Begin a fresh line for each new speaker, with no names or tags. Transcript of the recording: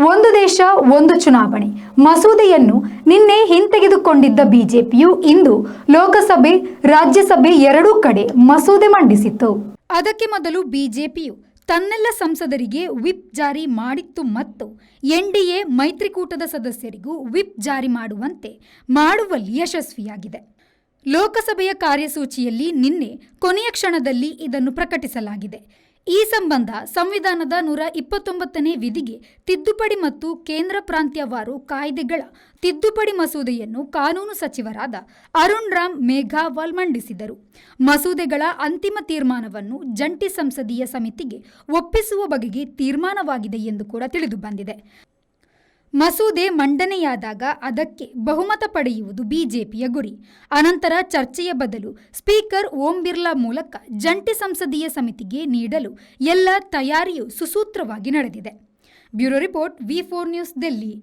ಒಂದು ದೇಶ ಒಂದು ಚುನಾವಣೆ ಮಸೂದೆಯನ್ನು ನಿನ್ನೆ ಹಿಂತೆಗೆದುಕೊಂಡಿದ್ದ ಬಿಜೆಪಿಯು ಇಂದು ಲೋಕಸಭೆ ರಾಜ್ಯಸಭೆ ಎರಡೂ ಕಡೆ ಮಸೂದೆ ಮಂಡಿಸಿತ್ತು. ಅದಕ್ಕೆ ಮೊದಲು ಬಿಜೆಪಿಯು ತನ್ನೆಲ್ಲ ಸಂಸದರಿಗೆ ವಿಪ್ ಜಾರಿ ಮಾಡಿತ್ತು ಮತ್ತು ಎನ್ಡಿಎ ಮೈತ್ರಿಕೂಟದ ಸದಸ್ಯರಿಗೂ ವಿಪ್ ಜಾರಿ ಮಾಡುವಲ್ಲಿ ಯಶಸ್ವಿಯಾಗಿದೆ. ಲೋಕಸಭೆಯ ಕಾರ್ಯಸೂಚಿಯಲ್ಲಿ ನಿನ್ನೆ ಕೊನೆಯ ಕ್ಷಣದಲ್ಲಿ ಇದನ್ನು ಪ್ರಕಟಿಸಲಾಗಿದೆ. ಈ ಸಂಬಂಧ ಸಂವಿಧಾನದ 129ನೇ ವಿಧಿಗೆ ತಿದ್ದುಪಡಿ ಮತ್ತು ಕೇಂದ್ರ ಪ್ರಾಂತ್ಯವಾರು ಕಾಯ್ದೆಗಳ ತಿದ್ದುಪಡಿ ಮಸೂದೆಯನ್ನು ಕಾನೂನು ಸಚಿವರಾದ ಅರುಣ್ ರಾಮ್ ಮೇಘವಾಲ್ ಮಂಡಿಸಿದರು. ಮಸೂದೆಗಳ ಅಂತಿಮ ತೀರ್ಮಾನವನ್ನು ಜಂಟಿ ಸಂಸದೀಯ ಸಮಿತಿಗೆ ಒಪ್ಪಿಸುವ ಬಗೆಗೆ ತೀರ್ಮಾನವಾಗಿದೆ ಎಂದು ಕೂಡ ತಿಳಿದುಬಂದಿದೆ. ಮಸೂದೆ ಮಂಡನೆಯಾದಾಗ ಅದಕ್ಕೆ ಬಹುಮತ ಪಡೆಯುವುದು ಬಿಜೆಪಿಯ ಗುರಿ. ಅನಂತರ ಚರ್ಚೆಯ ಬದಲು ಸ್ಪೀಕರ್ ಓಂ ಬಿರ್ಲಾ ಮೂಲಕ ಜಂಟಿ ಸಂಸದೀಯ ಸಮಿತಿಗೆ ನೀಡಲು ಎಲ್ಲ ತಯಾರಿಯೂ ಸುಸೂತ್ರವಾಗಿ ನಡೆದಿದೆ. ಬ್ಯೂರೋ ರಿಪೋರ್ಟ್, ವಿ4 ನ್ಯೂಸ್, ದಿಲ್ಲಿ.